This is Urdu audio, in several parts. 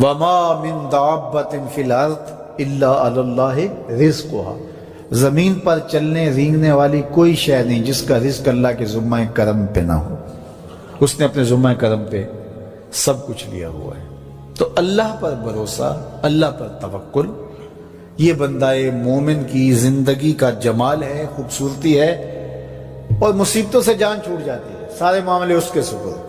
وما من دابۃ فی الارض الا علی اللہ رزقها، زمین پر چلنے رینگنے والی کوئی شے نہیں جس کا رزق اللہ کے ذمہ کرم پہ نہ ہو، اس نے اپنے ذمہ کرم پہ سب کچھ لیا ہوا ہے۔ تو اللہ پر بھروسہ، اللہ پر توکل، یہ بندہ مومن کی زندگی کا جمال ہے، خوبصورتی ہے، اور مصیبتوں سے جان چھوٹ جاتی ہے، سارے معاملے اس کے سپرد۔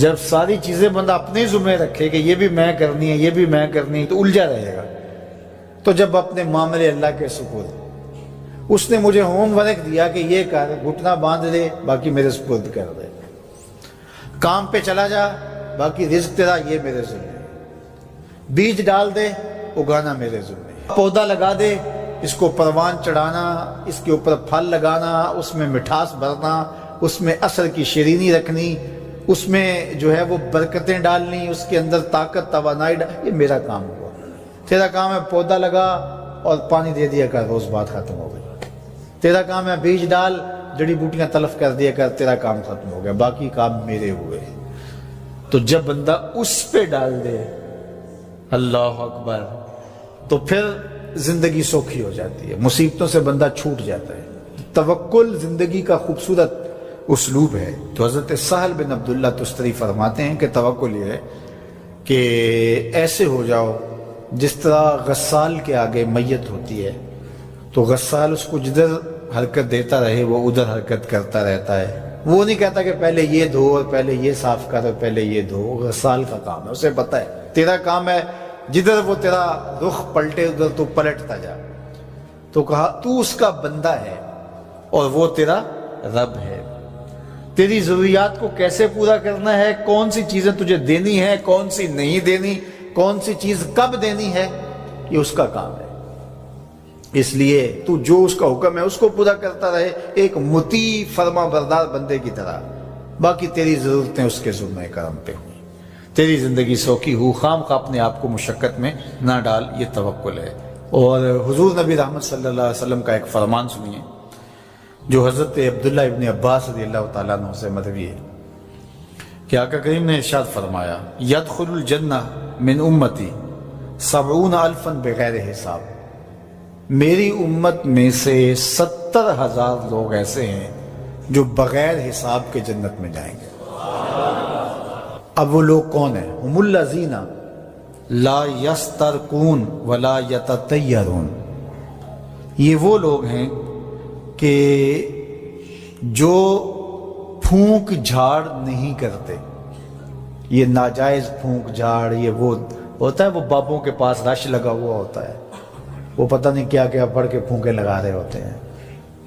جب ساری چیزیں بندہ اپنے ذمہ رکھے کہ یہ بھی میں کرنی ہے، یہ بھی میں کرنی ہے، تو الجھا رہے گا۔ تو جب اپنے معاملے اللہ کے سپرد، اس نے مجھے ہوم ورک دیا کہ یہ کر، گھٹنا باندھ دے، باقی میرے سپرد کر دے، کام پہ چلا جا، باقی رزق تیرا، یہ میرے ذمہ، بیج ڈال دے، اگانا میرے ذمہ، پودا لگا دے، اس کو پروان چڑھانا، اس کے اوپر پھل لگانا، اس میں مٹھاس بھرنا، اس میں عسل کی شیرینی رکھنی، اس میں جو ہے وہ برکتیں ڈالنی، اس کے اندر طاقت توانائی یہ میرا کام ہوا۔ تیرا کام ہے پودا لگا اور پانی دے دیا کر، روز بات ختم ہو گئی۔ تیرا کام ہے بیج ڈال، جڑی بوٹیاں تلف کر دیا کر، تیرا کام ختم ہو گیا، باقی کام میرے ہوئے۔ تو جب بندہ اس پہ ڈال دے، اللہ اکبر، تو پھر زندگی سوکھی ہو جاتی ہے، مصیبتوں سے بندہ چھوٹ جاتا ہے۔ توکل زندگی کا خوبصورت اسلوب ہے۔ تو حضرت سہل بن عبداللہ تستری فرماتے ہیں کہ توکل یہ ہے کہ ایسے ہو جاؤ جس طرح غسال کے آگے میت ہوتی ہے تو غسال اس کو جدھر حرکت دیتا رہے وہ ادھر حرکت کرتا رہتا ہے، وہ نہیں کہتا کہ پہلے یہ دھو اور پہلے یہ صاف کر اور پہلے یہ دھو۔ غسال کا کام ہے، اسے پتہ ہے تیرا کام ہے جدھر وہ تیرا رخ پلٹے ادھر تو پلٹتا جا۔ تو کہا تو اس کا بندہ ہے اور وہ تیرا رب ہے، تیری ضروریات کو کیسے پورا کرنا ہے، کون سی چیزیں تجھے دینی ہے، کون سی نہیں دینی، کون سی چیز کب دینی ہے، یہ اس کا کام ہے۔ اس لیے تو جو اس کا حکم ہے اس کو پورا کرتا رہے، ایک مطیع فرما بردار بندے کی طرح، باقی تیری ضرورتیں اس کے ذمہ کرم پہ ہوئی، تیری زندگی سوکھی ہو، خام خواہ اپنے آپ کو مشقت میں نہ ڈال، یہ توکل ہے۔ اور حضور نبی رحمت صلی اللہ علیہ وسلم کا ایک فرمان سنیے جو حضرت عبداللہ ابن عباس رضی اللہ تعالیٰ عنہ سے مروی ہے کہ آقا کریم نے ارشاد فرمایا، یدخل الجنہ من امتی 70,000 بغیر حساب، میری امت میں سے 70,000 لوگ ایسے ہیں جو بغیر حساب کے جنت میں جائیں گے۔ اب وہ لوگ کون ہیں؟ هم الذین لا یسترقون ولا یتطیرون، یہ وہ لوگ ہیں کہ جو پھونک جھاڑ نہیں کرتے۔ یہ ناجائز پھونک جھاڑ، یہ وہ ہوتا ہے، وہ بابوں کے پاس رش لگا ہوا ہوتا ہے، وہ پتہ نہیں کیا کیا پڑھ کے پھونکے لگا رہے ہوتے ہیں،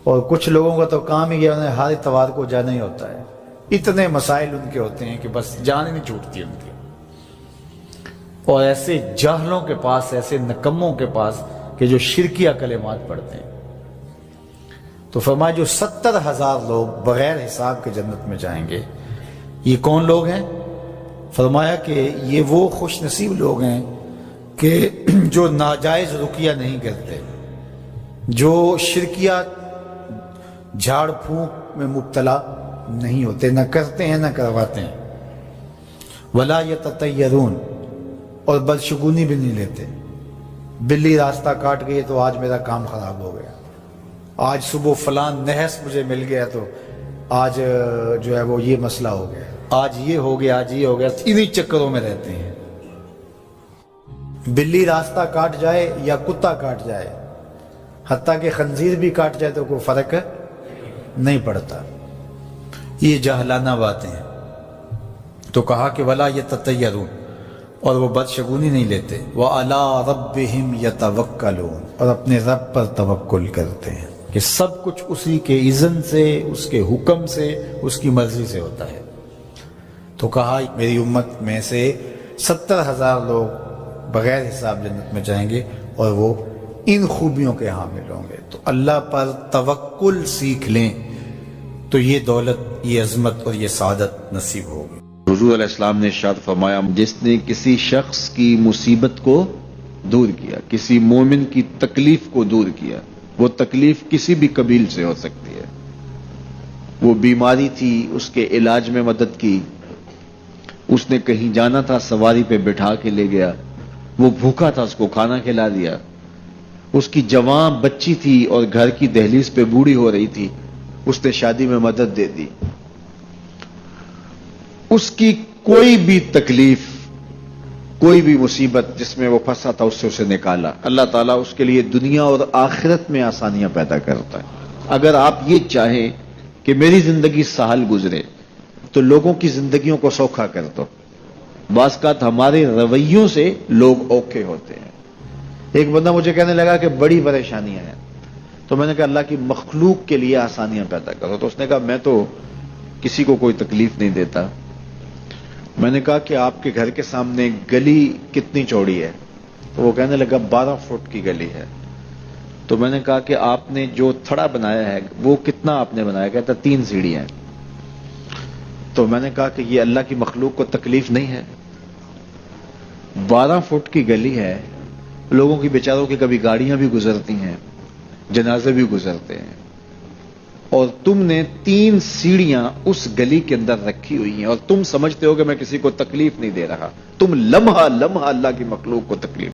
اور کچھ لوگوں کا تو کام ہی انہیں ہر اتوار کو جانا ہی ہوتا ہے، اتنے مسائل ان کے ہوتے ہیں کہ بس جان ہی نہیں چھوٹتی ان کی۔ اور ایسے جاہلوں کے پاس، ایسے نکموں کے پاس کہ جو شرکیہ کلمات پڑھتے ہیں۔ تو فرمایا جو 70,000 لوگ بغیر حساب کے جنت میں جائیں گے، یہ کون لوگ ہیں؟ فرمایا کہ یہ وہ خوش نصیب لوگ ہیں کہ جو ناجائز رقیہ نہیں کرتے، جو شرکیہ جھاڑ پھونک میں مبتلا نہیں ہوتے، نہ کرتے ہیں نہ کرواتے ہیں، ولا یتطیرون، اور بدشگونی بھی نہیں لیتے۔ بلی راستہ کاٹ گئی تو آج میرا کام خراب ہو گیا، آج صبح فلان نحس مجھے مل گیا تو آج جو ہے وہ یہ مسئلہ ہو گیا، آج یہ ہو گیا، آج یہ ہو گیا، انہی چکروں میں رہتے ہیں۔ بلی راستہ کاٹ جائے یا کتا کاٹ جائے، حتیٰ کہ خنزیر بھی کاٹ جائے تو کوئی فرق نہیں پڑتا، یہ جاہلانہ باتیں ہیں۔ تو کہا کہ ولا یتطیرون، اور وہ بدشگونی نہیں لیتے، وَعَلَىٰ رَبِّهِمْ يَتَوَكَّلُونَ، اور اپنے رب پر توکل کرتے ہیں کہ سب کچھ اسی کے اذن سے، اس کے حکم سے، اس کی مرضی سے ہوتا ہے۔ تو کہا میری امت میں سے 70,000 لوگ بغیر حساب جنت میں جائیں گے اور وہ ان خوبیوں کے حامل ہوں گے۔ تو اللہ پر توکل سیکھ لیں تو یہ دولت، یہ عظمت اور یہ سعادت نصیب ہوگی۔ حضور علیہ السلام نے ارشاد فرمایا، جس نے کسی شخص کی مصیبت کو دور کیا، کسی مومن کی تکلیف کو دور کیا، وہ تکلیف کسی بھی قبیل سے ہو سکتی ہے، وہ بیماری تھی، اس کے علاج میں مدد کی، اس نے کہیں جانا تھا، سواری پہ بٹھا کے لے گیا، وہ بھوکا تھا، اس کو کھانا کھلا دیا۔ اس کی جوان بچی تھی اور گھر کی دہلیز پہ بوڑھی ہو رہی تھی، اس نے شادی میں مدد دے دی۔ اس کی کوئی بھی تکلیف، کوئی بھی مصیبت جس میں وہ پھنسا تھا، اس سے اسے نکالا۔ اللہ تعالیٰ اس کے لیے دنیا اور آخرت میں آسانیاں پیدا کرتا ہے۔ اگر آپ یہ چاہیں کہ میری زندگی سہل گزرے تو لوگوں کی زندگیوں کو سوکھا کر دو۔ بعض اوقات ہمارے رویوں سے لوگ اوکھے ہوتے ہیں۔ ایک بندہ مجھے کہنے لگا کہ بڑی پریشانیاں ہیں، تو میں نے کہا اللہ کی مخلوق کے لیے آسانیاں پیدا کرو۔ تو اس نے کہا میں تو کسی کو کوئی تکلیف نہیں دیتا۔ میں نے کہا کہ آپ کے گھر کے سامنے گلی کتنی چوڑی ہے؟ تو وہ کہنے لگا 12 فٹ کی گلی ہے۔ تو میں نے کہا کہ آپ نے جو تھڑا بنایا ہے وہ کتنا آپ نے بنایا؟ کہتا 3 سیڑھیاں ہیں۔ تو میں نے کہا کہ یہ اللہ کی مخلوق کو تکلیف نہیں ہے؟ 12 فٹ کی گلی ہے، لوگوں کی بیچاروں کی کبھی گاڑیاں بھی گزرتی ہیں، جنازے بھی گزرتے ہیں، اور تم نے 3 سیڑھیاں اس گلی کے اندر رکھی ہوئی ہیں اور تم سمجھتے ہو کہ میں کسی کو تکلیف نہیں دے رہا۔ تم لمحہ لمحہ اللہ کی مخلوق کو تکلیف